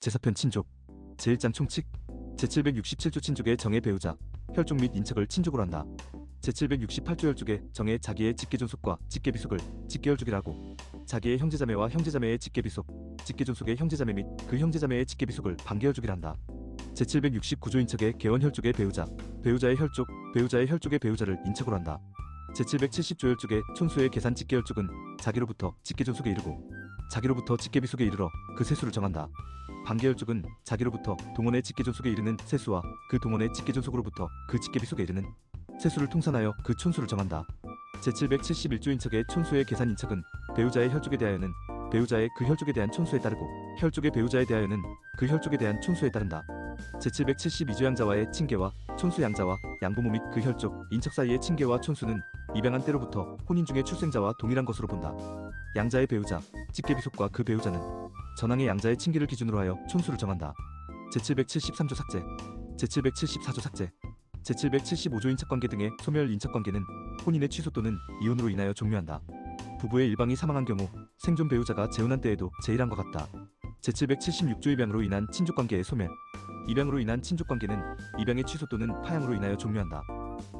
제4편 친족 제1장 총칙 제767조 친족의 정의 배우자 혈족 및 인척을 친족으로 한다. 제768조 혈족의 정의 자기의 직계존속과 직계비속을 직계혈족이라고 자기의 형제자매와 형제자매의 직계비속 직계존속의 형제자매 및 그 형제자매의 직계비속을 반계혈족이라 한다. 제769조 인척의 개원혈족의 배우자 배우자의 혈족 배우자의 혈족의 배우자를 인척으로 한다. 제770조 혈족의 촌수의 계산 직계혈족은 자기로부터 직계존속에 이르고 자기로부터 직계비속에 이르러 그 세수를 정한다. 반계혈족은 자기로부터 동원의 직계존속에 이르는 세수와 그 동원의 직계존속으로부터 그 직계비속에 이르는 세수를 통산하여 그 촌수를 정한다. 제771조 인척의 촌수의 계산 인척은 배우자의 혈족에 대하여는 배우자의 그 혈족에 대한 촌수에 따르고 혈족의 배우자에 대하여는 그 혈족에 대한 촌수에 따른다. 제772조 양자와의 친계와 촌수 양자와 양부모 및 그 혈족, 인척 사이의 친계와 촌수는 입양한 때로부터 혼인 중의 출생자와 동일한 것으로 본다. 양자의 배우자, 직계비속과 그 배우자는 전항의 양자의 친계를 기준으로 하여 촌수를 정한다. 제773조 삭제, 제774조 삭제, 제775조 인척관계 등의 소멸 인척관계는 혼인의 취소 또는 이혼으로 인하여 종료한다. 부부의 일방이 사망한 경우 생존 배우자가 재혼한 때에도 제1항과 같다. 제776조 입양으로 인한 친족관계의 소멸, 입양으로 인한 친족관계는 입양의 취소 또는 파양으로 인하여 종료한다.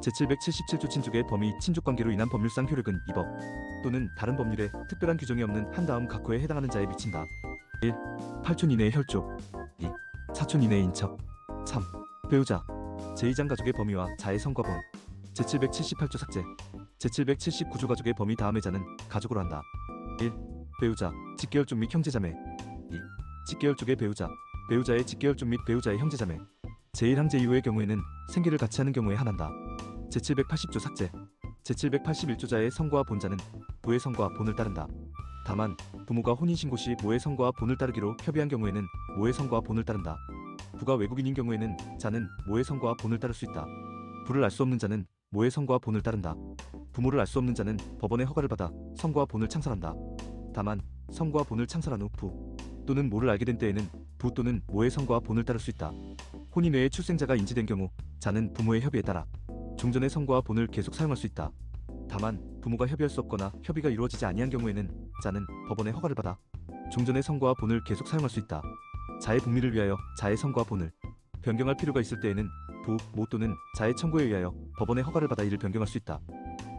제777조 친족의 범위 친족관계로 인한 법률상 효력은 이 법 또는 다른 법률에 특별한 규정이 없는 한 다음 각호에 해당하는 자에 미친다. 1. 8촌 이내의 혈족 2. 4촌 이내의 인척 3. 배우자 제2장 가족의 범위와 자의 성과 범 제778조 삭제 제779조 가족의 범위 다음의 자는 가족으로 한다. 1. 배우자 직계혈족 및 형제자매 2. 직계혈족의 배우자 배우자의 직계혈족 및 배우자의 형제자매 제1항 제2호의 경우에는 생계를 같이 하는 경우에 한한다. 제780조 삭제 제781조자의 성과 본자는 부의 성과 본을 따른다. 다만 부모가 혼인신고 시 모의 성과 본을 따르기로 협의한 경우에는 모의 성과 본을 따른다. 부가 외국인인 경우에는 자는 모의 성과 본을 따를 수 있다. 부를 알 수 없는 자는 모의 성과 본을 따른다. 부모를 알 수 없는 자는 법원의 허가를 받아 성과 본을 창설한다. 다만 성과 본을 창설한 후 부 또는 모를 알게 된 때에는 부 또는 모의 성과 본을 따를 수 있다. 혼인 외에 출생자가 인지된 경우 자는 부모의 협의에 따라 종전의 성과 본을 계속 사용할 수 있다. 다만 부모가 협의할 수 없거나 협의가 이루어지지 아니한 경우에는 자는 법원의 허가를 받아 종전의 성과 본을 계속 사용할 수 있다. 자의 복리를 위하여 자의 성과 본을 변경할 필요가 있을 때에는 부, 모 또는 자의 청구에 의하여 법원의 허가를 받아 이를 변경할 수 있다.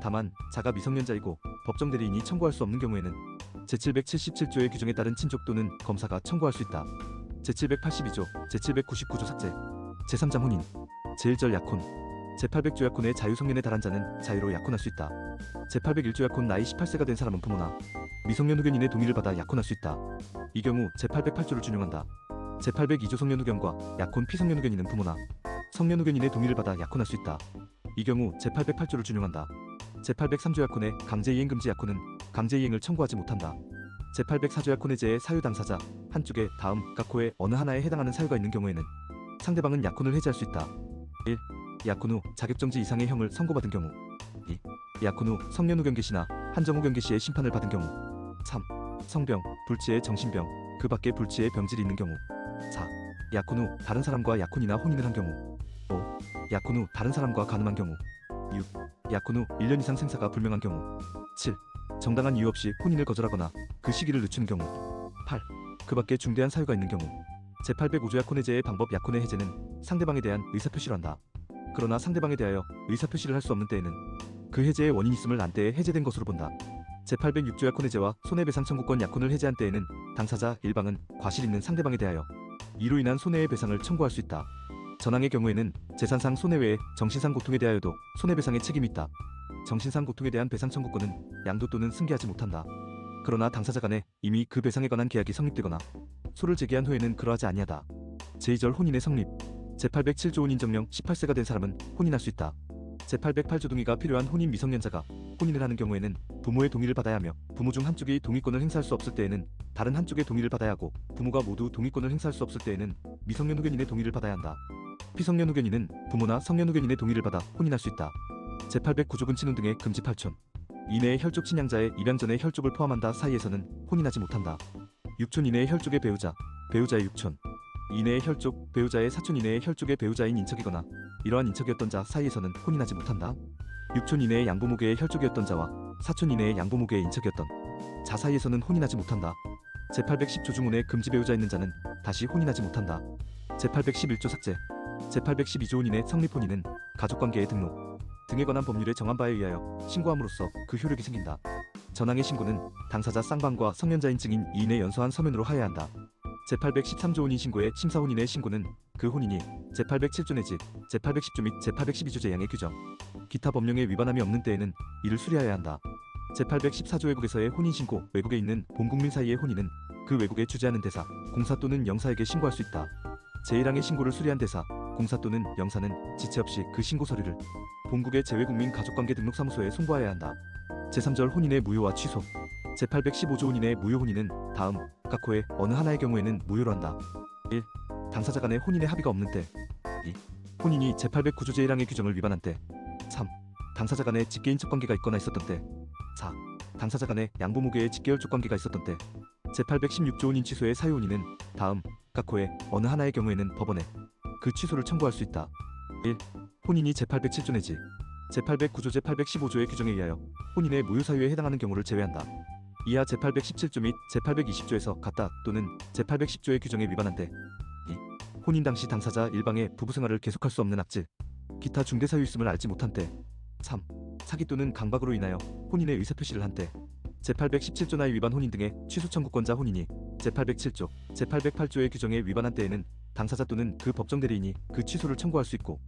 다만 자가 미성년자이고 법정 대리인이 청구할 수 없는 경우에는 제777조의 규정에 따른 친족 또는 검사가 청구할 수 있다. 제782조, 제799조 삭제 제3장 혼인 제1절 약혼 제800조 약혼의 자유성년에 달한 자는 자유로 약혼할 수 있다. 제801조 약혼 나이 18세가 된 사람은 부모나 미성년 후견인의 동의를 받아 약혼할 수 있다. 이 경우 제808조를 준용한다. 제802조 성년 후견과 약혼 피성년 후견인은 부모나 성년 후견인의 동의를 받아 약혼할 수 있다. 이 경우 제808조를 준용한다. 제803조 약혼의 강제이행 금지 약혼은 강제이행을 청구하지 못한다. 제804조 약혼의 제의 사유 당사자 한쪽에 다음 각호의 어느 하나에 해당하는 사유가 있는 경우에는 상대방은 약혼을 해지할 수 있다. 1. 약혼 후 자격정지 이상의 형을 선고받은 경우 2. 약혼 후 성년 후견 개시나 한정 후견 개시의 심판을 받은 경우 3. 성병, 불치의 정신병, 그 밖의 불치의 병질이 있는 경우 4. 약혼 후 다른 사람과 약혼이나 혼인을 한 경우 5. 약혼 후 다른 사람과 간음한 경우 6. 약혼 후 1년 이상 생사가 불명한 경우 7. 정당한 이유 없이 혼인을 거절하거나 그 시기를 늦추는 경우 8. 그 밖에 중대한 사유가 있는 경우 제805조 약혼 해제의 방법 약혼의 해제는 상대방에 대한 의사표시를 한다. 그러나 상대방에 대하여 의사표시를 할 수 없는 때에는 그 해제의 원인이 있음을 안 때에 해제된 것으로 본다. 제806조 약혼 해제와 손해배상 청구권 약혼을 해제한 때에는 당사자 일방은 과실 있는 상대방에 대하여 이로 인한 손해의 배상을 청구할 수 있다. 전항의 경우에는 재산상 손해 외에 정신상 고통에 대하여도 손해배상의 책임이 있다. 정신상 고통에 대한 배상 청구권은 양도 또는 승계하지 못한다. 그러나 당사자 간에 이미 그 배상에 관한 계약이 성립되거나 소를 제기한 후에는 그러하지 아니하다. 제2절 혼인의 성립 제807조 혼인정령 18세가 된 사람은 혼인할 수 있다. 제808조 동의가 필요한 혼인 미성년자가 혼인을 하는 경우에는 부모의 동의를 받아야 하며 부모 중 한쪽이 동의권을 행사할 수 없을 때에는 다른 한쪽의 동의를 받아야 하고 부모가 모두 동의권을 행사할 수 없을 때에는 미성년 후견인의 동의를 받아야 한다. 피성년 후견인은 부모나 성년 후견인의 동의를 받아 혼인할 수 있다. 제809조 근친혼 등의 금지 8촌 이내의 혈족 친양자의 입양 전의 혈족을 포함한다 사이에서는 혼인하지 못한다. 6촌 이내의 혈족의 배우자 배우자의 6촌 이내의 혈족 배우자의 4촌 이내의 혈족의 배우자인 인척이거나 이러한 인척이었던 자 사이에서는 혼인하지 못한다. 6촌 이내의 양부모계의 혈족이었던 자와 4촌 이내의 양부모계의 인척이었던 자 사이에서는 혼인하지 못한다. 제810조 중혼의 금지 배우자 있는 자는 다시 혼인하지 못한다. 제811조 삭제. 제812조 혼인의 성립 혼인은 가족관계의 등록 등에 관한 법률에 정한 바에 의하여 신고함으로써 그 효력이 생긴다. 전항의 신고는 당사자 쌍방과 성년자인 증인 2인의 연서한 서면으로 하여야 한다. 제813조 혼인 신고의 심사 혼인의 신고는 그 혼인이 제807조 내지 제810조 및 제812조 제2항의 규정, 기타 법령에 위반함이 없는 때에는 이를 수리하여야 한다. 제814조 외국에서의 혼인 신고, 외국에 있는 본국민 사이의 혼인은 그 외국에 주재하는 대사, 공사 또는 영사에게 신고할 수 있다. 제1항의 신고를 수리한 대사, 공사 또는 영사는 지체 없이 그 신고 서류를 본국의 재외국민 가족관계 등록사무소에 송부하여야 한다. 제3절 혼인의 무효와 취소. 제815조 혼인의 무효 혼인은 다음 각 호의 어느 하나의 경우에는 무효로 한다. 1. 당사자 간의 혼인의 합의가 없는 때. 2. 혼인이 제809조 제1항의 규정을 위반한 때. 3. 당사자 간의 직계인척 관계가 있거나 있었던 때. 4. 당사자 간의 양부모계의 직계혈족 관계가 있었던 때. 제816조 혼인 취소의 사유 혼인은 다음 각 호의 어느 하나의 경우에는 법원에 그 취소를 청구할 수 있다. 1. 혼인이 제807조 내지 제809조 제815조의 규정에 의하여 혼인의 무효 사유에 해당하는 경우를 제외한다. 이하 제817조 및 제820조에서 같다 또는 제810조의 규정에 위반한 때. 2. 혼인 당시 당사자 일방의 부부생활을 계속할 수 없는 악질, 기타 중대 사유 있음을 알지 못한 때. 3. 사기 또는 강박으로 인하여 혼인의 의사표시를 한 때. 제817조 나이 위반 혼인 등의 취소 청구권자 혼인이 제807조, 제808조의 규정에 위반한 때에는 당사자 또는 그 법정 대리인이 그 취소를 청구할 수 있고,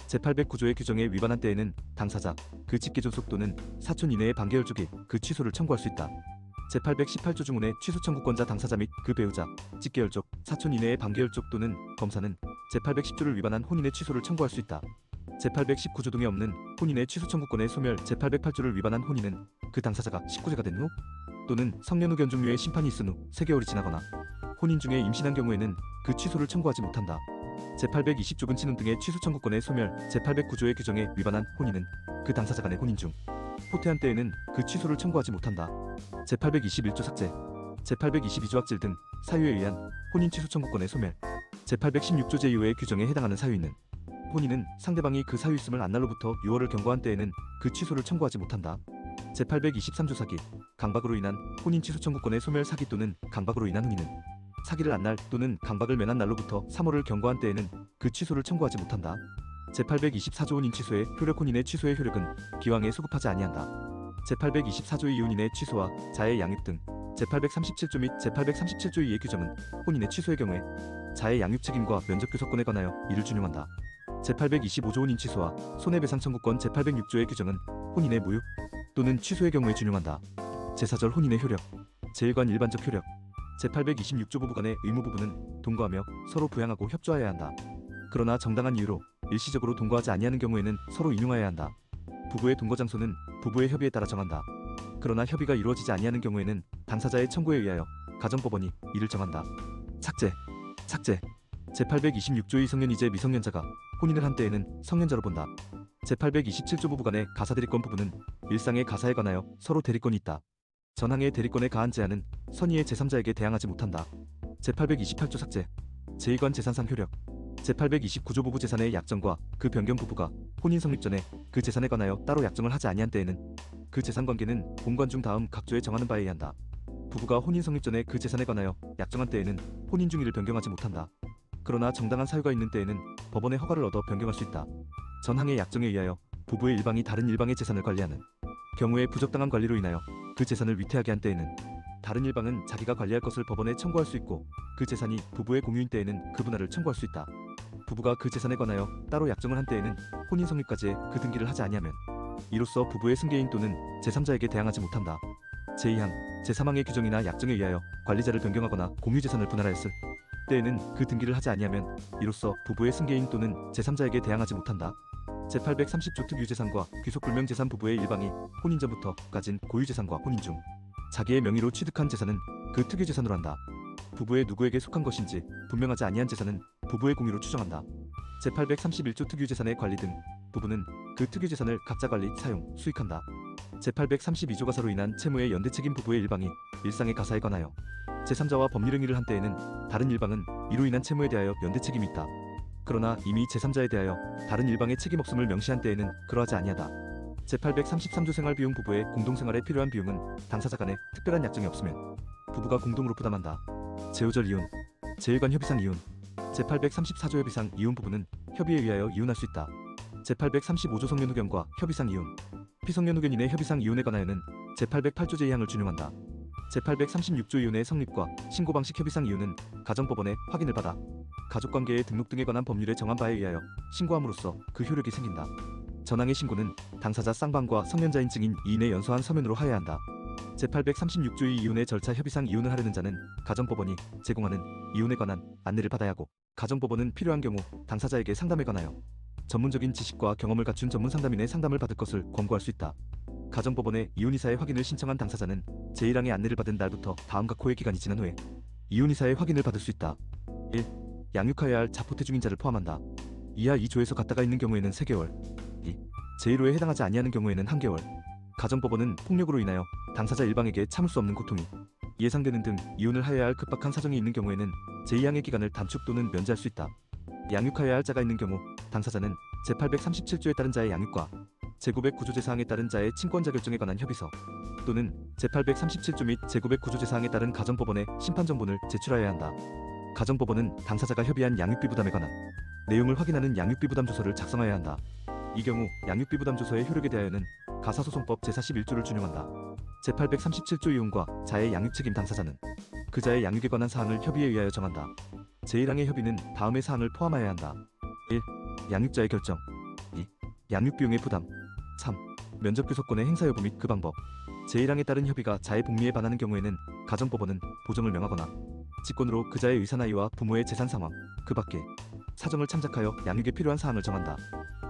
제809조의 규정에 위반한 때에는 당사자, 그 직계존속 또는 사촌 이내의 반계혈족이 그 취소를 청구할 수 있다. 제818조 중혼의 취소 청구권자 당사자 및 그 배우자, 직계혈족, 사촌 이내의 반계혈족 또는 검사는 제810조를 위반한 혼인의 취소를 청구할 수 있다. 제819조 등에 없는 혼인의 취소 청구권의 소멸. 제808조를 위반한 혼인은 그 당사자가 19세가 된 후 또는 성년 후 견종류의 심판이 있은 후 3개월이 지나거나 혼인 중에 임신한 경우에는 그 취소를 청구하지 못한다. 제820조 근친혼 등의 취소 청구권의 소멸. 제809조의 규정에 위반한 혼인은 그 당사자 간의 혼인 중 후퇴한 때에는 그 취소를 청구하지 못한다. 제821조 삭제. 제822조 악질 등 사유에 의한 혼인 취소 청구권의 소멸. 제816조 제2호의 규정에 해당하는 사유인은 혼인은 상대방이 그 사유 있음을 안날로부터 6월을 경과한 때에는 그 취소를 청구하지 못한다. 제823조 사기. 강박으로 인한 혼인 취소 청구권의 소멸. 사기 또는 강박으로 인한 혼인은 사기를 안 날 또는 강박을 면한 날로부터 3월을 경과한 때에는 그 취소를 청구하지 못한다. 제824조 혼인 취소의 효력. 혼인의 취소의 효력은 기왕에 소급하지 아니한다. 제824조 이혼인의 취소와 자의 양육 등. 제837조 및 제837조 2의 규정은 혼인의 취소의 경우에 자의 양육 책임과 면접 교섭권에 관하여 이를 준용한다. 제825조 혼인 취소와 손해배상 청구권. 제806조의 규정은 혼인의 무효 또는 취소의 경우에 준용한다. 제4절 혼인의 효력. 제1관 일반적 효력. 제826조 부부간의 의무 부부는 동거하며 서로 부양하고 협조하여야 한다. 그러나 정당한 이유로 일시적으로 동거하지 아니하는 경우에는 서로 인용하여야 한다. 부부의 동거 장소는 부부의 협의에 따라 정한다. 그러나 협의가 이루어지지 아니하는 경우에는 당사자의 청구에 의하여 가정법원이 이를 정한다. 삭제. 제826조의 성년이제 미성년자가 혼인을 한 때에는 성년자로 본다. 제827조 부부간의 가사대리권. 부부는 일상의 가사에 관하여 서로 대리권이 있다. 전항의 대리권에 가한 제한은 선의의 제3자에게 대항하지 못한다. 제828조 삭제. 제2관 재산상 효력. 제829조 부부 재산의 약정과 그 변경. 부부가 혼인 성립 전에 그 재산에 관하여 따로 약정을 하지 아니한 때에는 그 재산관계는 본관 중 다음 각조에 정하는 바에 의한다. 부부가 혼인 성립 전에 그 재산에 관하여 약정한 때에는 혼인 중이를 변경하지 못한다. 그러나 정당한 사유가 있는 때에는 법원의 허가를 얻어 변경할 수 있다. 전항의 약정에 의하여 부부의 일방이 다른 일방의 재산을 관리하는 경우에 부적당한 관리로 인하여 그 재산을 위태하게 한 때에는 다른 일방은 자기가 관리할 것을 법원에 청구할 수 있고, 그 재산이 부부의 공유인 때에는 그 분할을 청구할 수 있다. 부부가 그 재산에 관하여 따로 약정을 한 때에는 혼인 성립까지의 그 등기를 하지 아니하면 이로써 부부의 승계인 또는 제3자에게 대항하지 못한다. 제2항, 제3항의 규정이나 약정에 의하여 관리자를 변경하거나 공유 재산을 분할하였을 때에는 그 등기를 하지 아니하면 이로써 부부의 승계인 또는 제3자에게 대항하지 못한다. 제830조 특유재산과 귀속불명재산. 부부의 일방이 혼인 전부터 가진 고유재산과 혼인 중 자기의 명의로 취득한 재산은 그 특유재산으로 한다. 부부의 누구에게 속한 것인지 분명하지 아니한 재산은 부부의 공유로 추정한다. 제831조 특유재산의 관리 등. 부부는 그 특유재산을 각자 관리, 사용, 수익한다. 제832조 가사로 인한 채무의 연대책임. 부부의 일방이 일상의 가사에 관하여 제3자와 법률 행위를 한 때에는 다른 일방은 이로 인한 채무에 대하여 연대책임이 있다. 그러나 이미 제3자에 대하여 다른 일방의 책임 없음을 명시한 때에는 그러하지 아니하다. 제833조 생활비용. 부부의 공동생활에 필요한 비용은 당사자 간에 특별한 약정이 없으면 부부가 공동으로 부담한다. 제5절 이혼. 제1관 협의상 이혼. 제834조 협의상 이혼 부부는 협의에 의하여 이혼할 수 있다. 제835조 성년후견과 협의상 이혼. 피성년후견인의 협의상 이혼에 관하여는 제808조 제2항을 준용한다. 제836조 이혼의 성립과 신고방식 협의상 이혼은 가정법원의 확인을 받아 가족관계의 등록 등에 관한 법률에 정한 바에 의하여 신고함으로써 그 효력이 생긴다. 전항의 신고는 당사자 쌍방과 성년자인 증인 2인의 연소한 서면으로 하여야 한다. 제836조의 이혼의 절차 협의상 이혼을 하려는 자는 가정법원이 제공하는 이혼에 관한 안내를 받아야 하고, 가정법원은 필요한 경우 당사자에게 상담에 관하여 전문적인 지식과 경험을 갖춘 전문 상담인의 상담을 받을 것을 권고할 수 있다. 가정법원에 이혼이사의 확인을 신청한 당사자는 제1항의 안내를 받은 날부터 다음 각호의 기간이 지난 후에 이혼이사의 확인을 받을 수 있다. 1. 양육하여야 할 자포태 중인자를 포함한다. 이하 2조에서 같다가 있는 경우에는 3개월, 2. 제1호에 해당하지 아니하는 경우에는 1개월. 가정법원은 폭력으로 인하여 당사자 일방에게 참을 수 없는 고통이 예상되는 등 이혼을 하여야 할 급박한 사정이 있는 경우에는 제2항의 기간을 단축 또는 면제할 수 있다. 양육하여야 할 자가 있는 경우 당사자는 제837조에 따른 자의 양육과 제909조제사항에 따른 자의 친권자 결정에 관한 협의서 또는 제837조 및 제909조제사항에 따른 가정법원에 심판정본을 제출하여야 한다. 가정법원은 당사자가 협의한 양육비 부담에 관한 내용을 확인하는 양육비 부담 조서를 작성하여야 한다. 이 경우 양육비 부담 조서의 효력에 대하여는 가사소송법 제41조를 준용한다. 제837조 이혼과 자의 양육 책임 당사자는 그 자의 양육에 관한 사항을 협의에 의하여 정한다. 제1항의 협의는 다음의 사항을 포함하여야 한다. 1. 양육자의 결정. 2. 양육비용의 부담. 3. 면접교섭권의 행사 여부 및 그 방법. 제1항에 따른 협의가 자의 복리에 반하는 경우에는 가정법원은 보정을 명하거나 직권으로 그 자의 의사나이와 부모의 재산 상황, 그 밖에 사정을 참작하여 양육에 필요한 사항을 정한다.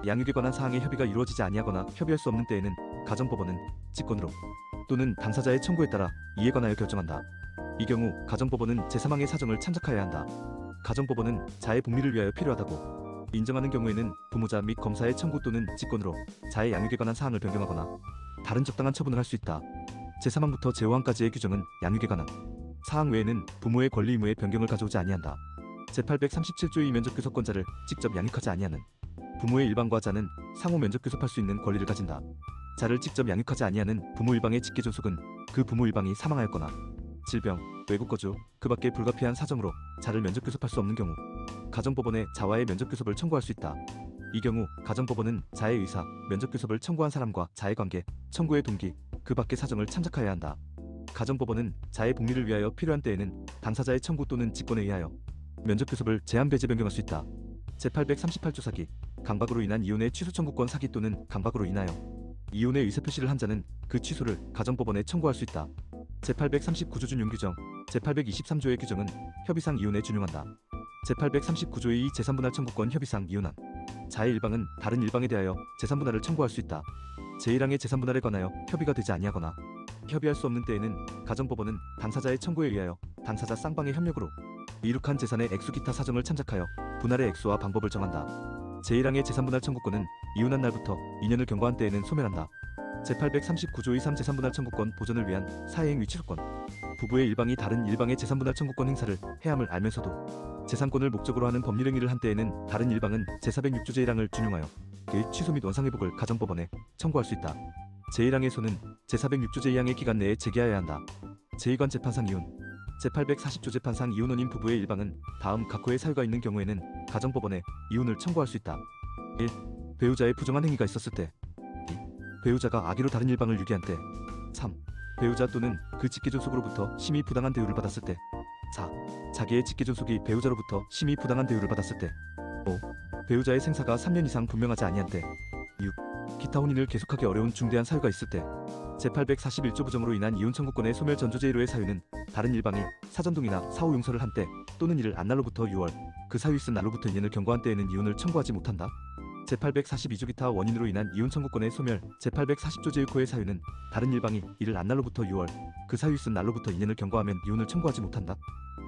양육에 관한 사항의 협의가 이루어지지 아니하거나 협의할 수 없는 때에는 가정법원은 직권으로 또는 당사자의 청구에 따라 이에 관하여 결정한다. 이 경우 가정법원은 제3항의 사정을 참작하여야 한다. 가정법원은 자의 복리를 위하여 필요하다고 인정하는 경우에는 부모자 및 검사의 청구 또는 직권으로 자의 양육에 관한 사항을 변경하거나 다른 적당한 처분을 할 수 있다. 제3항부터 제5항까지의 규정은 양육에 관한 사항 외에는 부모의 권리 의무의 변경을 가져오지 아니한다. 제837조의 면접교섭권자를 직접 양육하지 아니하는 부모의 일방과 자는 상호 면접교섭할 수 있는 권리를 가진다. 자를 직접 양육하지 아니하는 부모 일방의 직계존속은 그 부모 일방이 사망하였거나 질병, 외국 거주, 그 밖에 불가피한 사정으로 자를 면접교섭할 수 없는 경우 가정법원에 자와의 면접교섭을 청구할 수 있다. 이 경우 가정법원은 자의 의사, 면접교섭을 청구한 사람과 자의 관계, 청구의 동기, 그 밖의 사정을 참작하여야 한다. 가정법원은 자의 복리를 위하여 필요한 때에는 당사자의 청구 또는 직권에 의하여 면접교섭을 제한 배제 변경할 수 있다. 제838조 사기, 강박으로 인한 이혼의 취소 청구권 사기 또는 강박으로 인하여 이혼의 의사표시를 한 자는 그 취소를 가정법원에 청구할 수 있다. 제839조 준용 규정, 제823조의 규정은 협의상 이혼에 준용한다. 제839조의 제3분할 청구권 협의상 이혼한 자의 일방은 다른 일방에 대하여 제3분할을 청구할 수 있다. 제1항의 제3분할에 관하여 협의가 되지 아니하거나 협의할 수 없는 때에는 가정법원은 당사자의 청구에 의하여 당사자 쌍방의 협력으로 이룩한 재산의 액수 기타 사정을 참작하여 분할의 액수와 방법을 정한다. 제1항의 제3분할 청구권은 이혼한 날부터 2년을 경과한 때에는 소멸한다. 제839조의 3 제3분할 청구권 보전을 위한 사회행위 취소권. 부부의 일방이 다른 일방의 제3분할 청구권 행사를 해함을 알면서도 재산권을 목적으로 하는 법률행위를 한 때에는 다른 일방은 제406조 제1항을 준용하여 그의 취소 및 원상회복을 가정법원에 청구할 수 있다. 제1항에서는 제406조 제2항의 기간 내에 제기하여야 한다. 제2관 재판상 이혼. 제840조 재판상 이혼원인 부부의 일방은 다음 각호의 사유가 있는 경우에는 가정법원에 이혼을 청구할 수 있다. 1. 배우자의 부정한 행위가 있었을 때. 2. 배우자가 악의로 다른 일방을 유기한 때. 3. 배우자 또는 그 직계존속으로부터 심히 부당한 대우를 받았을 때. 4. 자기의 직계존속이 배우자로부터 심히 부당한 대우를 받았을 때. 5. 배우자의 생사가 3년 이상 분명하지 아니한 때. 6. 기타 혼인을 계속하기 어려운 중대한 사유가 있을 때. 제841조 부정으로 인한 이혼 청구권의 소멸 전조 제1호의 사유는 다른 일방이 사전동의나 사후 용서를 한 때 또는 이를 안 날로부터 6월 그 사유 있은 날로부터 2년을 경과한 때에는 이혼을 청구하지 못한다. 제842조 기타 원인으로 인한 이혼 청구권의 소멸 제840조 제6호의 사유는 다른 일방이 이를 안 날로부터 6월 그 사유 있은 날로부터 2년을 경과하면 이혼을 청구하지 못한다.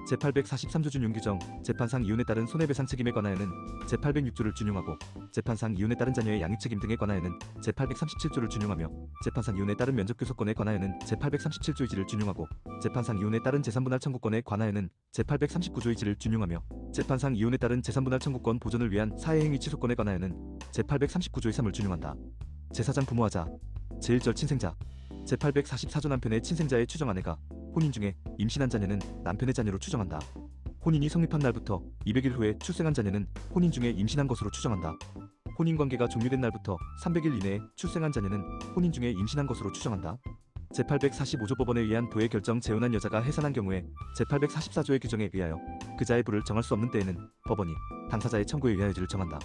제843조 준용 규정, 재판상 이혼에 따른 손해배상 책임에 관하여는 제806조를 준용하고 재판상 이혼에 따른 자녀의 양육 책임 등에 관하여는 제837조를 준용하며 재판상 이혼에 따른 면접교섭권에 관하여는 제837조의 지를 준용하고 재판상 이혼에 따른 제3분할 청구권에 관하여는 제839조의 지를 준용하며 재판상 이혼에 따른 제3분할 청구권 보존을 위한 사회행위 취소권에 관하여는 제839조의 3을 준용한다. 제4장 부모하자, 제1절 친생자, 제844조 남편의 친생자의 추정아내가 혼인 중에 임신한 자녀는 남편의 자녀로 추정한다. 혼인이 성립한 날부터 200일 후에 출생한 자녀는 혼인 중에 임신한 것으로 추정한다. 혼인관계가 종료된 날부터 300일 이내에 출생한 자녀는 혼인 중에 임신한 것으로 추정한다. 제845조 법원에 의한 도의 결정 재혼한 여자가 해산한 경우에 제844조의 규정에 의하여 그자의 부를 정할 수 없는 때에는 법원이 당사자의 청구에 의하여 유죄를 정한다.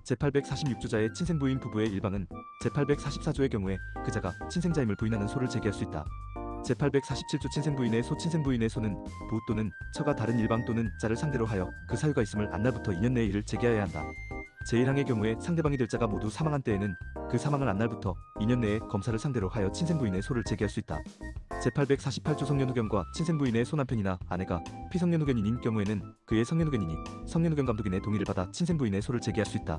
제846조자의 친생부인 부부의 일방은 제844조의 경우에 그자가 친생자임을 부인하는 소를 제기할 수 있다. 제847조 친생부인의 소 친생부인의 소는 부 또는 처가 다른 일방 또는 자를 상대로 하여 그 사유가 있음을 안 날부터 2년 내에 이를 제기하여야 한다. 제1항의 경우에 상대방이 될 자가 모두 사망한 때에는 그 사망을 안 날부터 2년 내에 검사를 상대로 하여 친생부인의 소를 제기할 수 있다. 제848조 성년후견과 친생부인의 소남편이나 아내가 피성년후견인인 경우에는 그의 성년후견인이 성년후견 감독인의 동의를 받아 친생부인의 소를 제기할 수 있다.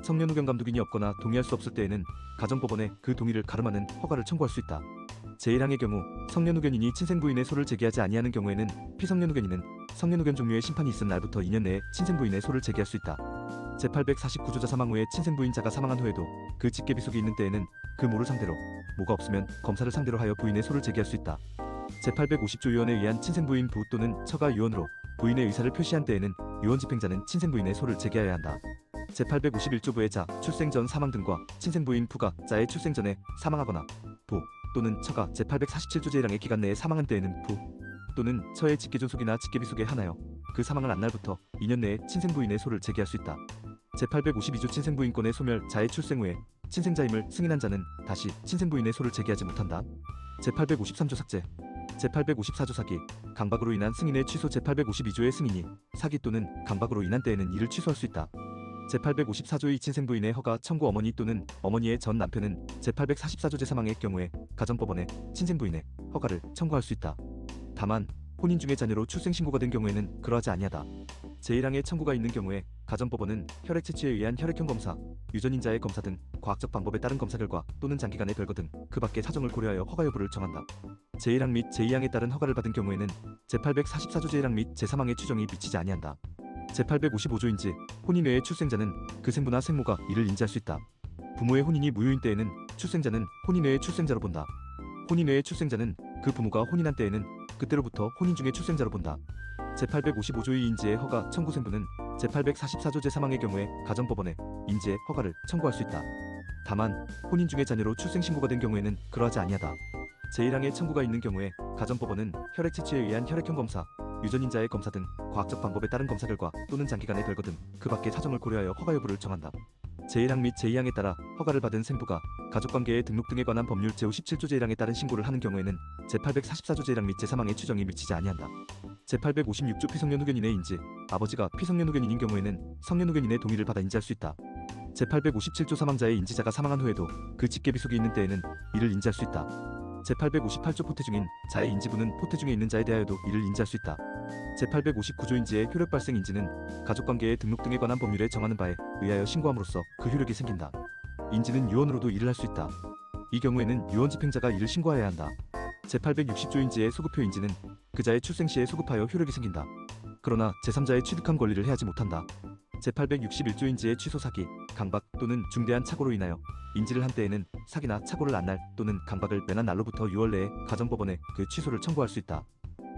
성년후견 감독인이 없거나 동의할 수 없을 때에는 가정법원에 그 동의를 가름하는 허가를 청구할 수 있다. 제1항의 경우 성년후견인이 친생부인의 소를 제기하지 아니하는 경우에는 피성년후견인은 성년후견 종료의 심판이 있은 날부터 2년 내에 친생부인의 소를 제기할 수 있다. 제849조자 사망 후에 친생부인자가 사망한 후에도 그 직계비속이 있는 때에는 그 모를 상대로 모가 없으면 검사를 상대로 하여 부인의 소를 제기할 수 있다. 제850조 유언에 의한 친생부인 부 또는 처가 유언으로 부인의 의사를 표시한 때에는 유언집행자는 친생부인의 소를 제기하여야 한다. 제851조 부의 자, 출생 전 사망 등과 친생부인 부가 자의 출생 전에 사망하거나 부 또는 처가 제847조 제1항의 기간 내에 사망한 때에는 부 또는 처의 직계존속이나 직계비속에 한하여 그 사망을 안 날부터 2년 내에 친생부인의 소를 제기할 수 있다. 제852조 친생부인권의 소멸 자의 출생 후에 친생자임을 승인한 자는 다시 친생부인의 소를 제기하지 못한다. 제853조 삭제 제854조 사기, 강박으로 인한 승인의 취소 제852조의 승인이 사기 또는 강박으로 인한 때에는 이를 취소할 수 있다. 제854조의 친생부인의 허가 청구 어머니 또는 어머니의 전 남편은 제844조 제3항의 경우에 가정법원에 친생부인의 허가를 청구할 수 있다. 다만 혼인 중에 자녀로 출생신고가 된 경우에는 그러하지 아니하다. 제1항의 청구가 있는 경우에 가정법원은 혈액 채취에 의한 혈액형 검사, 유전인자의 검사 등 과학적 방법에 따른 검사 결과 또는 장기간의 별거 등 그 밖의 사정을 고려하여 허가 여부를 정한다. 제1항 및 제2항에 따른 허가를 받은 경우에는 제844조 제1항 및 제3항의 추정이 미치지 아니한다. 제855조인지 혼인 외의 출생자는 그 생부나 생모가 이를 인지할 수 있다. 부모의 혼인이 무효인 때에는 출생자는 혼인 외의 출생자로 본다. 혼인 외의 출생자는 그 부모가 혼인한 때에는 그때로부터 혼인 중의 출생자로 본다. 제855조의 인지의 허가 청구 생부는 제844조 제3항의 경우에 가정법원에 인지의 허가를 청구할 수 있다. 다만 혼인 중의 자녀로 출생신고가 된 경우에는 그러하지 아니하다. 제1항의 청구가 있는 경우에 가정법원은 혈액 채취에 의한 혈액형 검사, 유전인자의 검사 등 과학적 방법에 따른 검사 결과 또는 장기간의 별거 등 그 밖의 사정을 고려하여 허가 여부를 정한다. 제1항 및 제2항에 따라 허가를 받은 생부가 가족관계의 등록 등에 관한 법률 제57조 제1항에 따른 신고를 하는 경우에는 제844조 제1항 및 제3항의 추정이 미치지 아니한다. 제856조 피성년후견인의 인지, 아버지가 피성년후견인인 경우에는 성년후견인의 동의를 받아 인지할 수 있다. 제857조 사망자의 인지자가 사망한 후에도 그 직계비속이 있는 때에는 이를 인지할 수 있다. 제858조 포태 중인 자의 인지부는 포태 중에 있는 자에 대하여도 이를 인지할 수 있다. 제859조 인지의 효력 발생 인지는 가족관계의 등록 등에 관한 법률에 정하는 바에 의하여 신고함으로써 그 효력이 생긴다. 인지는 유언으로도 이를 할 수 있다. 이 경우에는 유언 집행자가 이를 신고하여야 한다. 제860조 인지의 소급표 인지는 그자의 출생 시에 소급하여 효력이 생긴다. 그러나 제3자의 취득한 권리를 해하지 못한다. 제861조 인지의 취소 사기, 강박 또는 중대한 착오로 인하여 인지를 한 때에는 사기나 착오를 안 날 또는 강박을 면한 날로부터 6월 내에 가정법원에 그 취소를 청구할 수 있다.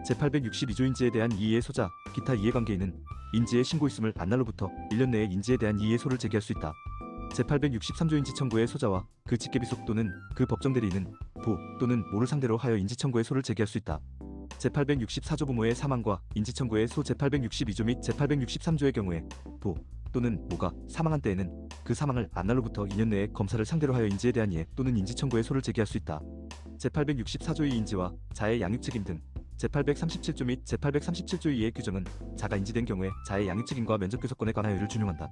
제862조 인지에 대한 이의의 소자, 기타 이해관계인은 인지의 신고 있음을 안 날로부터 1년 내에 인지에 대한 이의의 소를 제기할 수 있다. 제863조 인지 청구의 소자와 그 직계비속 또는 그 법정 대리인은 부 또는 모를 상대로 하여 인지 청구의 소를 제기할 수 있다. 제864조 부모의 사망과 인지 청구의 소 제862조 및 제863조의 경우에 부 또는 모가 사망한 때에는 그 사망을 안 날로부터 2년 내에 검사를 상대로 하여 인지에 대한 이해 또는 인지 청구의 소를 제기할 수 있다. 제864조의 인지와 자의 양육 책임 등 제837조 및 제837조 이의 규정은 자가 인지된 경우에 자의 양육 책임과 면접 교섭권에 관하여를 준용한다.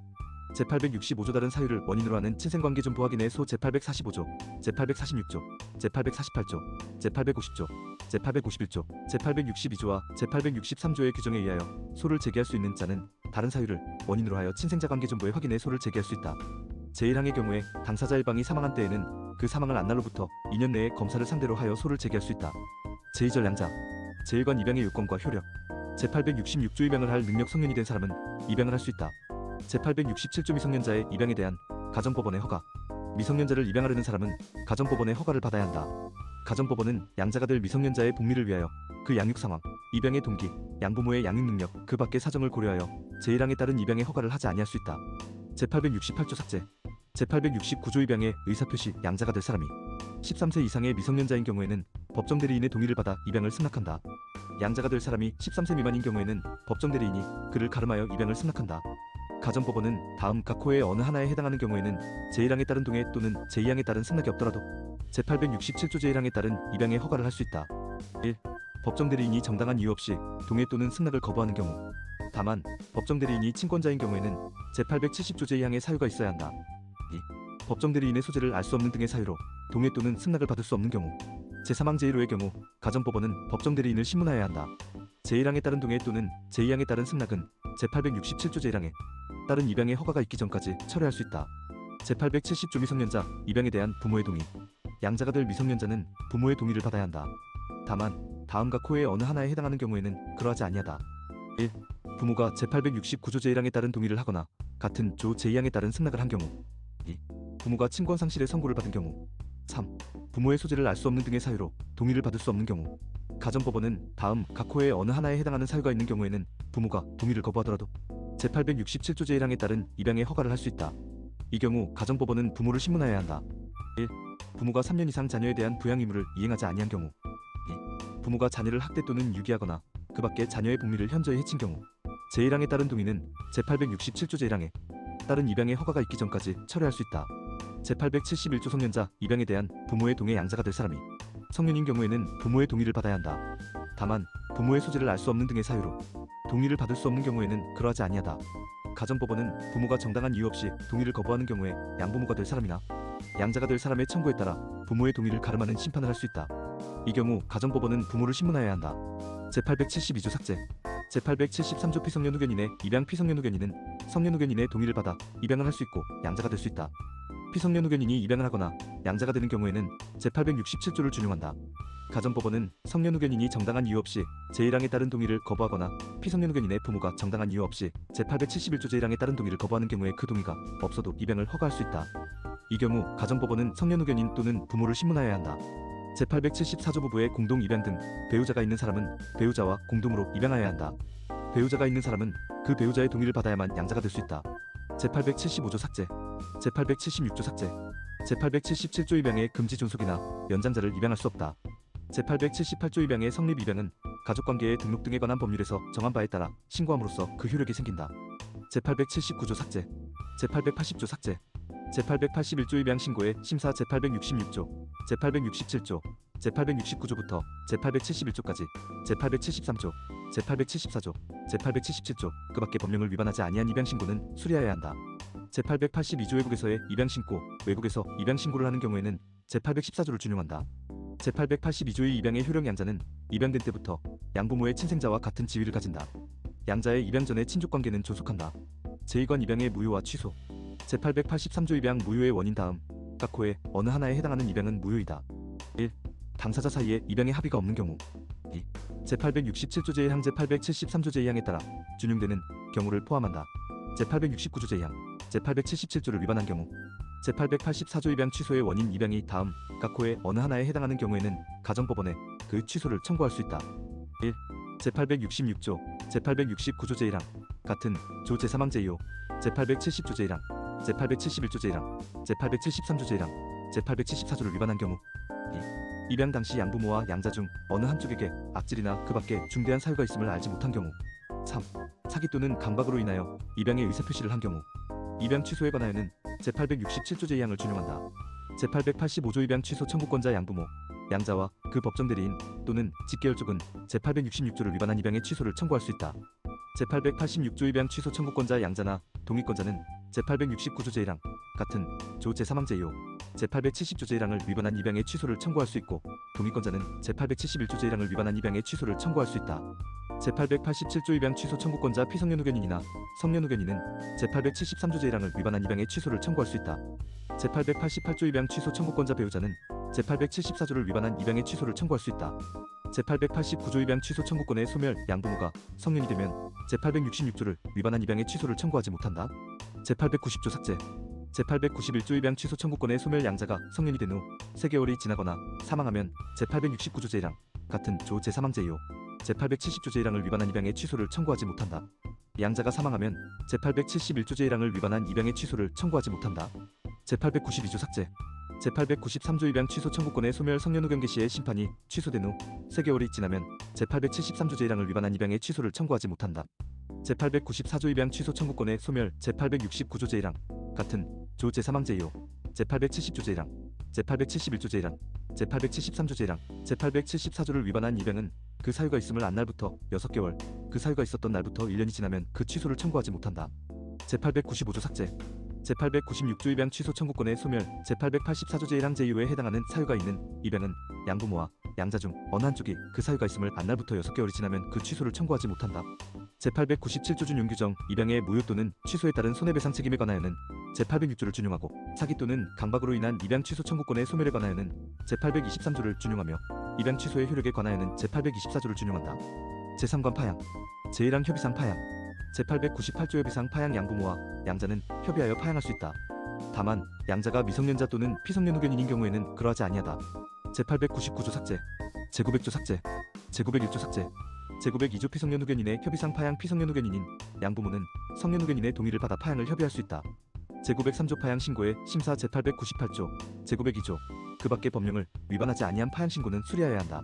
제865조 다른 사유를 원인으로 하는 친생관계 좀 보확인의 소 제845조, 제846조, 제848조, 제850조, 제851조, 제862조와 제863조의 규정에 의하여 소를 제기할 수 있는 자는 다른 사유를 원인으로 하여 친생자 관계 정보의 확인의 소를 제기할 수 있다. 제1항의 경우에 당사자 일방이 사망한 때에는 그 사망을 안 날로부터 2년 내에 검사를 상대로 하여 소를 제기할 수 있다. 제2절 양자, 제1관 입양의 요건과 효력, 제866조 입양을 할 능력 성년이 된 사람은 입양을 할 수 있다. 제867조 미성년자의 입양에 대한 가정법원의 허가, 미성년자를 입양하려는 사람은 가정법원의 허가를 받아야 한다. 가정법원은 양자가 될 미성년자의 복리를 위하여 그 양육 상황, 입양의 동기, 양부모의 양육 능력 그 밖의 사정을 고려하여 제1항에 따른 입양의 허가를 하지 아니할 수 있다. 제868조 삭제. 제869조 입양의 의사표시 양자가 될 사람이 13세 이상의 미성년자인 경우에는 법정 대리인의 동의를 받아 입양을 승낙한다. 양자가 될 사람이 13세 미만인 경우에는 법정 대리인이 그를 가름하여 입양을 승낙한다. 가정법원은 다음 각 호의 어느 하나에 해당하는 경우에는 제1항에 따른 동의 또는 제2항에 따른 승낙이 없더라도 제867조 제1항에 따른 입양의 허가를 할 수 있다. 1. 법정 대리인이 정당한 이유 없이 동의 또는 승낙을 거부하는 경우. 다만 법정 대리인이 친권자인 경우에는 제870조 제2항의 사유가 있어야 한다. 2. 법정 대리인의 소재를 알 수 없는 등의 사유로 동의 또는 승낙을 받을 수 없는 경우. 제3항 제1호의 경우 가정법원은 법정 대리인을 신문하여야 한다. 제1항에 따른 동의 또는 제2항에 따른 승낙은 제867조 제1항에 따른 입양의 허가가 있기 전까지 철회할 수 있다. 제870조 미성년자 입양에 대한 부모의 동의. 양자가 될 미성년자는 부모의 동의를 받아야 한다. 다만 다음 각 호의 어느 하나에 해당하는 경우에는 그러하지 아니하다. 1. 부모가 제869조 제1항에 따른 동의를 하거나 같은 조 제2항에 따른 승낙을 한 경우. 2. 부모가 친권 상실의 선고를 받은 경우. 3. 부모의 소재를 알 수 없는 등의 사유로 동의를 받을 수 없는 경우. 가정법원은 다음 각 호의 어느 하나에 해당하는 사유가 있는 경우에는 부모가 동의를 거부하더라도 제867조 제1항에 따른 입양의 허가를 할 수 있다. 이 경우 가정법원은 부모를 신문하여야 한다. 1. 부모가 3년 이상 자녀에 대한 부양 의무를 이행하지 아니한 경우. 2. 부모가 자녀를 학대 또는 유기하거나 그 밖에 자녀의 복리를 현저히 해친 경우. 제1항에 따른 동의는 제867조 제1항에 따른 입양의 허가가 있기 전까지 철회할 수 있다. 제871조 성년자 입양에 대한 부모의 동의 양자가 될 사람이 성년인 경우에는 부모의 동의를 받아야 한다. 다만 부모의 소재를 알 수 없는 등의 사유로 동의를 받을 수 없는 경우에는 그러하지 아니하다. 가정법원은 부모가 정당한 이유 없이 동의를 거부하는 경우에 양부모가 될 사람이나 양자가 될 사람의 청구에 따라 부모의 동의를 가름하는 심판을 할 수 있다. 이 경우 가정법원은 부모를 신문하여야 한다. 제872조 삭제. 제873조 피성년 후견인의 입양. 피성년 후견인은 성년 후견인의 동의를 받아 입양을 할 수 있고 양자가 될 수 있다. 피성년 후견인이 입양을 하거나 양자가 되는 경우에는 제867조를 준용한다. 가정법원은 성년 후견인이 정당한 이유 없이 제1항에 따른 동의를 거부하거나 피성년 후견인의 부모가 정당한 이유 없이 제871조 제1항에 따른 동의를 거부하는 경우에 그 동의가 없어도 입양을 허가할 수 있다. 이 경우 가정법원은 성년 후견인 또는 부모를 신문하여야 한다. 제874조 부부의 공동 입양 등 배우자가 있는 사람은 배우자와 공동으로 입양하여야 한다. 배우자가 있는 사람은 그 배우자의 동의를 받아야만 양자가 될 수 있다. 제875조 삭제. 제876조 삭제. 제877조 입양의 금지 존속이나 연장자를 입양할 수 없다. 제878조 입양의 성립. 입양은 가족관계의 등록 등에 관한 법률에서 정한 바에 따라 신고함으로써 그 효력이 생긴다. 제879조 삭제. 제880조 삭제. 제881조 입양 신고의 심사. 제866조, 제867조, 제869조부터 제871조까지, 제873조, 제874조, 제877조 그 밖의 법령을 위반하지 아니한 입양 신고는 수리하여야 한다. 제882조 외국에서의 입양 신고. 외국에서 입양 신고를 하는 경우에는 제814조를 준용한다. 제882조의 입양의 효력. 양자는 입양된 때부터 양부모의 친생자와 같은 지위를 가진다. 양자의 입양 전의 친족관계는 존속한다. 제2관 입양의 무효와 취소. 제883조 입양 무효의 원인. 다음 각 호의 어느 하나에 해당하는 입양은 무효이다. 1. 당사자 사이에 입양의 합의가 없는 경우. 2. 제867조 제1항 제873조 제2항에 따라 준용되는 경우를 포함한다. 제869조 제2항, 제877조를 위반한 경우. 제884조 입양 취소의 원인. 입양이 다음 각 호의 어느 하나에 해당하는 경우에는 가정법원에 그 취소를 청구할 수 있다. 1. 제866조, 제869조 제1항 같은 조 제3항 제2호, 제870조 제1항, 제871조 제1항, 제873조 제1항, 제874조를 위반한 경우. 2. 입양 당시 양부모와 양자 중 어느 한쪽에게 악질이나 그 밖에 중대한 사유가 있음을 알지 못한 경우. 3. 사기 또는 강박으로 인하여 입양의 의사표시를 한 경우. 입양 취소에 관하여는 제867조 제2항을 준용한다. 제885조 입양 취소 청구권자 양부모, 양자와 그 법정 대리인 또는 직계열 쪽은 제866조를 위반한 입양의 취소를 청구할 수 있다. 제886조 입양 취소 청구권자 양자나 동의권자는 제869조 제1항 같은 조 제3항 제2호, 제870조 제1항을 위반한 입양의 취소를 청구할 수 있고, 동의권자는 제871조 제1항을 위반한 입양의 취소를 청구할 수 있다. 제887조 입양 취소 청구권자 피성년 후견인이나 성년 후견인은 제873조 제1항을 위반한 입양의 취소를 청구할 수 있다. 제888조 입양 취소 청구권자 배우자는 제874조를 위반한 입양의 취소를 청구할 수 있다. 제889조 입양 취소 청구권의 소멸. 양부모가 성년이 되면 제866조를 위반한 입양의 취소를 청구하지 못한다. 제890조 삭제. 제891조 입양 취소 청구권의 소멸. 양자가 성년이 된 후 3개월이 지나거나 사망하면 제869조 제1항 같은 조 제3항 제2호, 제870조 제1항을 위반한 입양의 취소를 청구하지 못한다. 양자가 사망하면 제871조 제1항을 위반한 입양의 취소를 청구하지 못한다. 제892조 삭제. 제893조 입양 취소 청구권의 소멸 성년 후 경계 시의 심판이 취소된 후 3개월이 지나면 제873조 제1항을 위반한 입양의 취소를 청구하지 못한다. 제894조 입양 취소 청구권의 소멸 제869조 제1항 같은 조 제3항 제2호 제870조 제1항 제871조 제1항 제873조 제1항 제874조를 위반한 입양은 그 사유가 있음을 안 날부터 6개월, 그 사유가 있었던 날부터 1년이 지나면 그 취소를 청구하지 못한다. 제895조 삭제. 제896조 입양 취소 청구권의 소멸 제884조 제1항 제2호에 해당하는 사유가 있는 입양은 양부모와 양자 중 어느 한쪽이 그 사유가 있음을 안 날부터 6개월이 지나면 그 취소를 청구하지 못한다. 제897조 준용 규정 입양의 무효 또는 취소에 따른 손해배상 책임에 관하여는 제806조를 준용하고 사기 또는 강박으로 인한 입양 취소 청구권의 소멸에 관하여는 제823조를 준용하며 입양 취소의 효력에 관하여는 제824조를 준용한다. 제3관 파양. 제1항 협의상 파양. 제898조 협의상 파양 양부모와 양자는 협의하여 파양할 수 있다. 다만 양자가 미성년자 또는 피성년 후견인인 경우에는 그러하지 아니하다. 제899조 삭제. 제900조 삭제. 제901조 삭제. 제902조 피성년 후견인의 협의상 파양 피성년 후견인인 양부모는 성년 후견인의 동의를 받아 파양을 협의할 수 있다. 제903조 파양 신고의 심사 제898조 제902조 그 밖의 법령을 위반하지 아니한 파양 신고는 수리하여야 한다.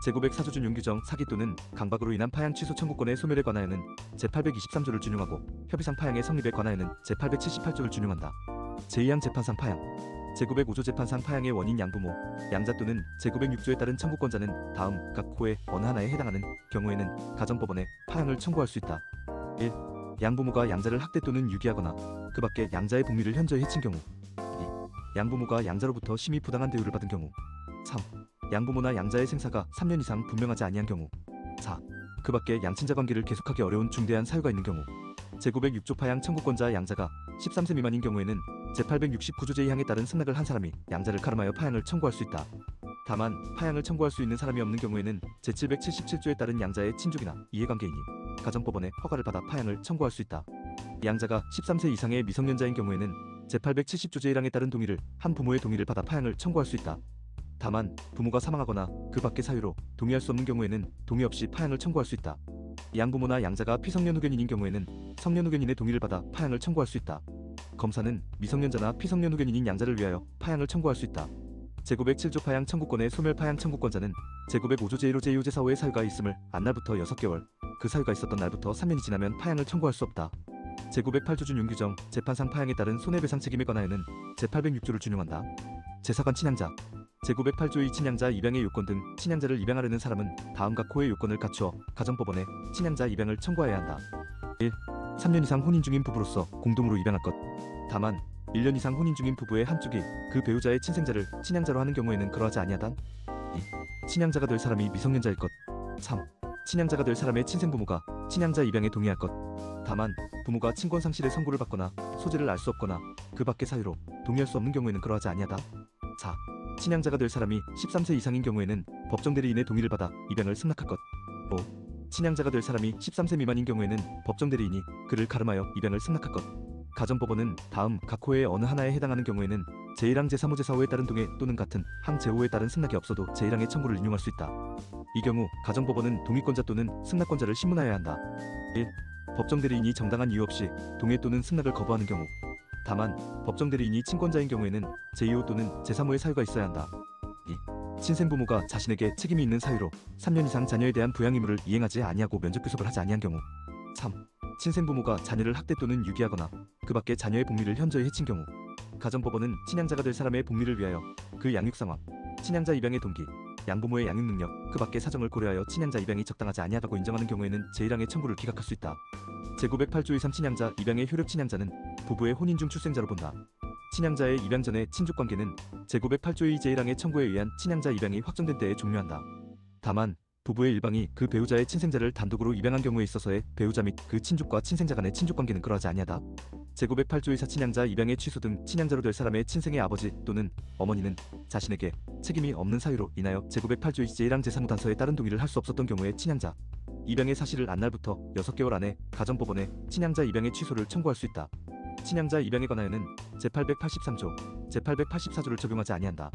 제904조 준용 규정 사기 또는 강박으로 인한 파양 취소 청구권의 소멸에 관하여는 제823조를 준용하고 협의상 파양의 성립에 관하여는 제878조를 준용한다. 제2항 재판상 파양. 제905조 재판상 파양의 원인 양부모, 양자 또는 제906조에 따른 청구권자는 다음 각 호의 어느 하나에 해당하는 경우에는 가정법원에 파양을 청구할 수 있다. 1. 양부모가 양자를 학대 또는 유기하거나 그 밖에 양자의 복리를 현저히 해친 경우. 2. 양부모가 양자로부터 심히 부당한 대우를 받은 경우. 3. 양부모나 양자의 생사가 3년 이상 분명하지 아니한 경우. 4. 그 밖에 양친자 관계를 계속하기 어려운 중대한 사유가 있는 경우. 제906조 파양 청구권자 양자가 13세 미만인 경우에는 제869조 제2항에 따른 승낙을 한 사람이 양자를 가름하여 파양을 청구할 수 있다. 다만 파양을 청구할 수 있는 사람이 없는 경우에는 제777조에 따른 양자의 친족이나 이해관계인이 가정법원의 허가를 받아 파양을 청구할 수 있다. 양자가 13세 이상의 미성년자인 경우에는 제870조 제1항에 따른 동의를 한 부모의 동의를 받아 파양을 청구할 수 있다. 다만 부모가 사망하거나 그 밖의 사유로 동의할 수 없는 경우에는 동의 없이 파양을 청구할 수 있다. 양부모나 양자가 피성년 후견인인 경우에는 성년 후견인의 동의를 받아 파양을 청구할 수 있다. 검사는 미성년자나 피성년 후견인인 양자를 위하여 파양을 청구할 수 있다. 제907조 파양 청구권의 소멸 파양 청구권자는 제905조 제1호 제2호 제4호의 사유가 있음을 안 날부터 6개월, 그 사유가 있었던 날부터 3년이 지나면 파양을 청구할 수 없다. 제908조 준용 규정 재판상 파양에 따른 손해배상 책임에 관하여는 제806조를 준용한다. 제4관 친양자. 제908조의 친양자 입양의 요건 등 친양자를 입양하려는 사람은 다음 각 호의 요건을 갖추어 가정법원에 친양자 입양을 청구해야 한다. 1. 3년 이상 혼인 중인 부부로서 공동으로 입양할 것. 다만 1년 이상 혼인 중인 부부의 한쪽이 그 배우자의 친생자를 친양자로 하는 경우에는 그러하지 아니하다. 2. 친양자가 될 사람이 미성년자일 것. 3. 친양자가 될 사람의 친생부모가 친양자 입양에 동의할 것. 다만 부모가 친권 상실의 선고를 받거나 소재를 알 수 없거나 그 밖의 사유로 동의할 수 없는 경우에는 그러하지 아니하다. 4. 친양자가 될 사람이 13세 이상인 경우에는 법정 대리인의 동의를 받아 입양을 승낙할 것. 5. 친양자가 될 사람이 13세 미만인 경우에는 법정 대리인이 그를 가름하여 입양을 승낙할 것. 가정법원은 다음 각 호의 어느 하나에 해당하는 경우에는 제1항 제3호 제4호에 따른 동의 또는 같은 항 제5호에 따른 승낙이 없어도 제1항의 청구를 인용할 수 있다. 이 경우 가정법원은 동의권자 또는 승낙권자를 신문하여야 한다. 1. 법정 대리인이 정당한 이유 없이 동의 또는 승낙을 거부하는 경우. 다만 법정 대리인이 친권자인 경우에는 제2호 또는 제3호의 사유가 있어야 한다. 2. 친생부모가 자신에게 책임이 있는 사유로 3년 이상 자녀에 대한 부양 의무를 이행하지 아니하고 면접교섭을 하지 아니한 경우. 3. 친생부모가 자녀를 학대 또는 유기하거나 그 밖에 자녀의 복리를 현저히 해친 경우. 가정법원은 친양자가 될 사람의 복리를 위하여 그 양육 상황, 친양자 입양의 동기, 양부모의 양육 능력, 그 밖의 사정을 고려하여 친양자 입양이 적당하지 아니하다고 인정하는 경우에는 제1항의 청구를 기각할 수 있다. 제908조 2.3 친양자 입양의 효력 친양자는 부부의 혼인 중 출생자로 본다. 친양자의 입양 전의 친족 관계는 제908조 2 제1항의 청구에 의한 친양자 입양이 확정된 때에 종료한다. 다만 부부의 일방이 그 배우자의 친생자를 단독으로 입양한 경우에 있어서의 배우자 및 그 친족과 친생자 간의 친족 관계는 그러하지 아니하다. 제908조 2사 친양자 입양의 취소 등 친양자로 될 사람의 친생의 아버지 또는 어머니는 자신에게 책임이 없는 사유로 인하여 제908조 2 제1항 제3호 단서에 따른 동의를 할 수 없었던 경우에 친양자 입양의 사실을 안 날부터 6개월 안에 가정법원에 친양자 입양의 취소를 청구할 수 있다. 친양자 입양에 관하여는 제883조, 제884조를 적용하지 아니한다.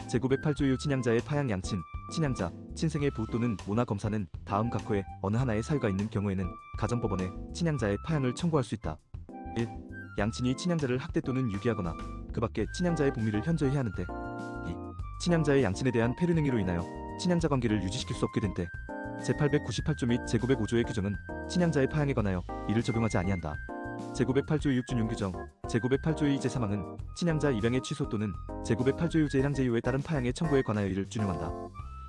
제908조 이후 친양자의 파양 양친, 친양자, 친생의 부 또는 모나 검사는 다음 각호의 어느 하나의 사유가 있는 경우에는 가정법원에 친양자의 파양을 청구할 수 있다. 1. 양친이 친양자를 학대 또는 유기하거나 그 밖에 친양자의 복리를 현저히 해하는 때. 2. 친양자의 양친에 대한 폐륜 행위로 인하여 친양자 관계를 유지시킬 수 없게 된 때. 제898조 및 제905조의 규정은 친양자의 파양에 관하여 이를 적용하지 아니한다. 제908조의 6준용 규정, 제908조의 제3항은 친양자 입양의 취소 또는 제908조의 제1항 제2호에 따른 파양의 청구에 관하여 이를 준용한다.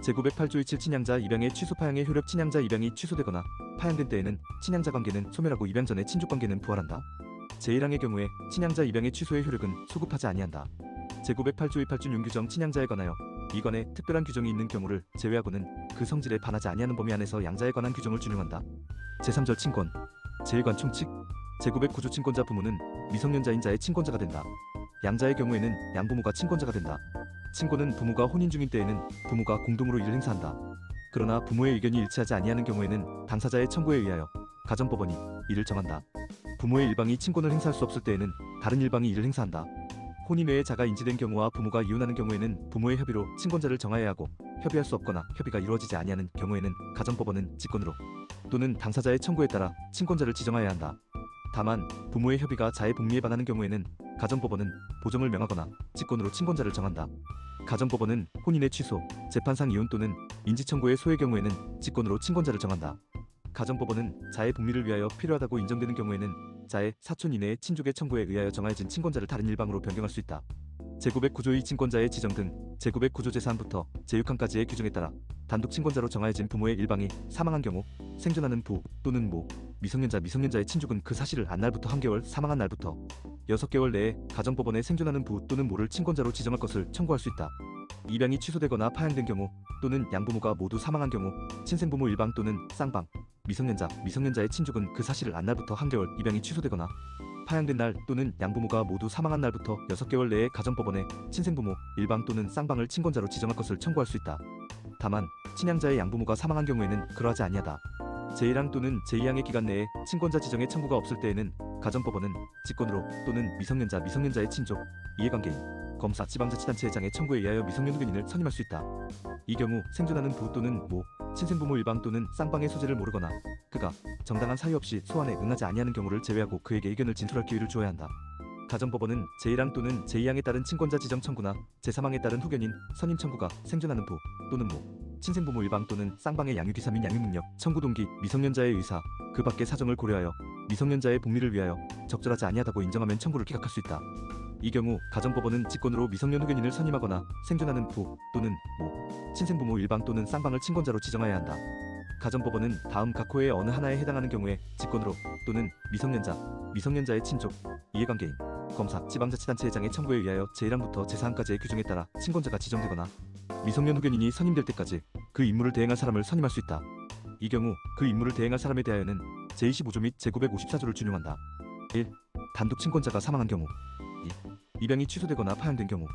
제908조의 7 친양자 입양의 취소 파양의 효력 친양자 입양이 취소되거나 파양된 때에는 친양자 관계는 소멸하고 입양 전의 친족 관계는 부활한다. 제1항의 경우에 친양자 입양의 취소의 효력은 소급하지 아니한다. 제908조의 8준용 규정 친양자에 관하여 이관에 특별한 규정이 있는 경우를 제외하고는 그 성질에 반하지 아니하는 범위 안에서 양자에 관한 규정을 준용한다. 제3절 친권, 제1관 총칙, 제909조 친권자 부모는 미성년자인 자의 친권자가 된다. 양자의 경우에는 양부모가 친권자가 된다. 친권은 부모가 혼인 중인 때에는 부모가 공동으로 이를 행사한다. 그러나 부모의 의견이 일치하지 아니하는 경우에는 당사자의 청구에 의하여 가정법원이 이를 정한다. 부모의 일방이 친권을 행사할 수 없을 때에는 다른 일방이 이를 행사한다. 혼인 외에 자가 인지된 경우와 부모가 이혼하는 경우에는 부모의 협의로 친권자를 정하여야 하고 협의할 수 없거나 협의가 이루어지지 아니하는 경우에는 가정법원은 직권으로 또는 당사자의 청구에 따라 친권자를 지정하여야 한다. 다만 부모의 협의가 자의 복리에 반하는 경우에는 가정법원은 보정을 명하거나 직권으로 친권자를 정한다. 가정법원은 혼인의 취소, 재판상 이혼 또는 인지청구의 소의 경우에는 직권으로 친권자를 정한다. 가정법원은 자의 복리를 위하여 필요하다고 인정되는 경우에는 자의 사촌 이내의 친족의 청구에 의하여 정하여진 친권자를 다른 일방으로 변경할 수 있다. 제909조의 친권자의 지정 등 제909조 제3항부터 제6항까지의 규정에 따라 단독 친권자로 정하여진 부모의 일방이 사망한 경우 생존하는 부 또는 모, 미성년자의 친족은 그 사실을 안 날부터 한 개월, 사망한 날부터 6개월 내에 가정법원에 생존하는 부 또는 모를 친권자로 지정할 것을 청구할 수 있다. 입양이 취소되거나 파양된 경우 또는 양부모가 모두 사망한 경우 친생부모 일방 또는 쌍방, 미성년자의 친족은 그 사실을 안 날부터 한 개월 입양이 취소되거나 파양된 날 또는 양부모가 모두 사망한 날부터 6개월 내에 가정법원에 친생부모 일방 또는 쌍방을 친권자로 지정할 것을 청구할 수 있다. 다만 친양자의 양부모가 사망한 경우에는 그러하지 아니하다. 제1항 또는 제2항의 기간 내에 친권자 지정의 청구가 없을 때에는 가정법원은 직권으로 또는 미성년자의 친족, 이해관계인, 검사, 지방자치단체장의 청구에 의하여 미성년 후견인을 선임할 수 있다. 이 경우 생존하는 부 또는 모, 친생부모 일방 또는 쌍방의 소재를 모르거나 그가 정당한 사유 없이 소환에 응하지 아니하는 경우를 제외하고 그에게 의견을 진술할 기회를 주어야 한다. 가정법원은 제1항 또는 제2항에 따른 친권자 지정 청구나 제3항에 따른 후견인, 선임 청구가 생존하는 부 또는 모, 친생부모 일방 또는 쌍방의 양육이사 및 양육능력, 청구 동기, 미성년자의 의사, 그 밖의 사정을 고려하여 미성년자의 복리를 위하여 적절하지 아니하다고 인정하면 청구를 기각할 수 있다. 이 경우 가정법원은 직권으로 미성년 후견인을 선임하거나 생존하는 부 또는 모, 친생부모 일방 또는 쌍방을 친권자로 지정하여야 한다. 가정법원은 다음 각호의 어느 하나에 해당하는 경우에 직권으로 또는 미성년자의 친족, 이해관계인, 검사, 지방자치단체장의 청구에 의하여 제1항부터 제4항까지의 규정에 따라 친권자가 지정되거나 미성년 후견인이 선임될 때까지 그 임무를 대행할 사람을 선임할 수 있다. 이 경우 그 임무를 대행할 사람에 대하여는 제25조 및 제954조를 준용한다. 1. 단독 친권자가 사망한 경우. 2. 입양이 취소되거나 파양된 경우.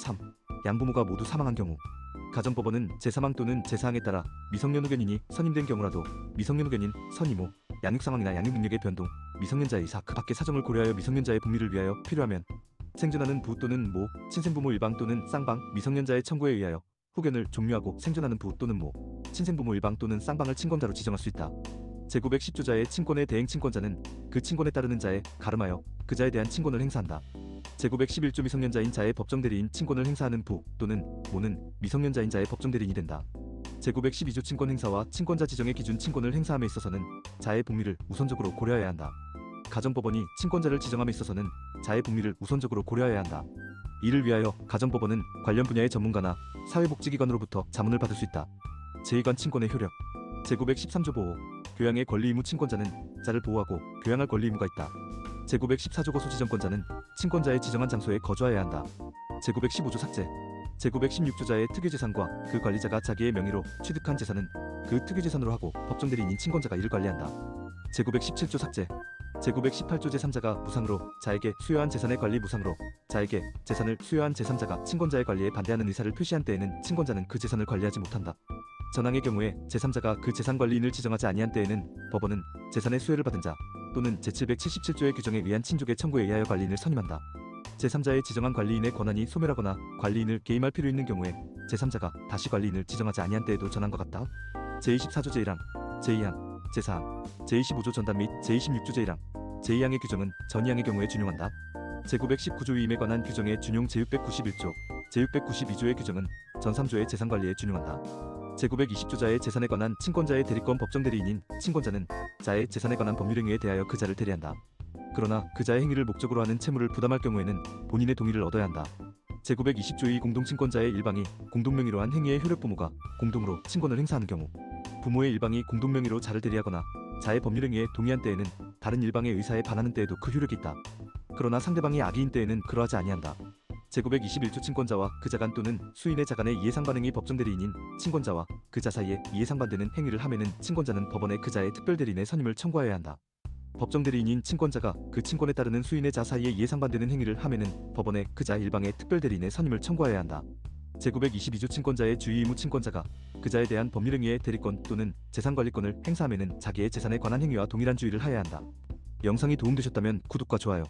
3. 양부모가 모두 사망한 경우. 가정법원은 제3항 또는 제4항에 따라 미성년 후견인이 선임된 경우라도 미성년 후견인, 선이모, 양육 상황이나 양육 능력의 변동, 미성년자의 이사, 그 밖의 사정을 고려하여 미성년자의 복리를 위하여 필요하면 생존하는 부 또는 모, 친생부모 일방 또는 쌍방, 미성년자의 청구에 의하여 후견을 종료하고 생존하는 부 또는 모, 친생부모 일방 또는 쌍방을 친권자로 지정할 수 있다. 제910조자의 친권의 대행 친권자는 그 친권에 따르는 자에 가름하여 그 자에 대한 친권을 행사한다. 제911조 미성년자인 자의 법정 대리인 친권을 행사하는 부 또는 모는 미성년자인 자의 법정 대리인이 된다. 제912조 친권 행사와 친권자 지정의 기준 친권을 행사함에 있어서는 자의 복리를 우선적으로 고려해야 한다. 가정법원이 친권자를 지정함에 있어서는 자의 복리를 우선적으로 고려해야 한다. 이를 위하여 가정법원은 관련 분야의 전문가나 사회복지기관으로부터 자문을 받을 수 있다. 제2관 친권의 효력. 제913조 보호. 교양의 권리 의무 친권자는 자를 보호하고 교양할 권리 의무가 있다. 제914조 거소 지정권자는 친권자의 지정한 장소에 거주하여야 한다. 제915조 삭제. 제916조자의 특유재산과 그 관리자가 자기의 명의로 취득한 재산은 그 특유재산으로 하고 법정 대리인인 친권자가 이를 관리한다. 제917조 삭제. 제918조 제3자가 무상으로 자에게 수여한 재산의 관리 무상으로 자에게 재산을 수여한 제3자가 친권자의 관리에 반대하는 의사를 표시한 때에는 친권자는 그 재산을 관리하지 못한다. 전항의 경우에 제3자가 그 재산관리인을 지정하지 아니한 때에는 법원은 재산의 수여를 받은 자 또는 제777조의 규정에 의한 친족의 청구에 의하여 관리인을 선임한다. 제3자의 지정한 관리인의 권한이 소멸하거나 관리인을 개임할 필요 있는 경우에 제3자가 다시 관리인을 지정하지 아니한 때에도 전한 것 같다. 제24조 제1항, 제2항, 제4항, 제25조 전단 및 제26조 제1항, 제2항의 규정은 전이항의 경우에 준용한다. 제919조 위임에 관한 규정의 준용 제691조, 제692조의 규정은 전 3조의 재산관리에 준용한다. 제920조자의 재산에 관한 친권자의 대리권 법정 대리인인 친권자는 자의 재산에 관한 법률행위에 대하여 그 자를 대리한다. 그러나 그 자의 행위를 목적으로 하는 채무를 부담할 경우에는 본인의 동의를 얻어야 한다. 제920조의 공동친권자의 일방이 공동명의로 한 행위의 효력 부모가 공동으로 친권을 행사하는 경우 부모의 일방이 공동명의로 자를 대리하거나 자의 법률행위에 동의한 때에는 다른 일방의 의사에 반하는 때에도 그 효력이 있다. 그러나 상대방이 악의인 때에는 그러하지 아니한다. 제921조 친권자와 그자 간 또는 수인의 자 간의 이해상반행이 법정대리인인 친권자와 그자 사이에 이해상반되는 행위를 하면은 친권자는 법원에 그자의 특별대리인의 선임을 청구하여야 한다. 법정대리인인 친권자가 그 친권에 따르는 수인의 자 사이에 이해상반되는 행위를 하면은 법원에 그자 일방의 특별대리인의 선임을 청구하여야 한다. 제922조 친권자의 주의 의무 친권자가 그자에 대한 법률행위의 대리권 또는 재산관리권을 행사하면은 자기의 재산에 관한 행위와 동일한 주의를 하여야 한다. 영상이 도움되셨다면 구독과 좋아요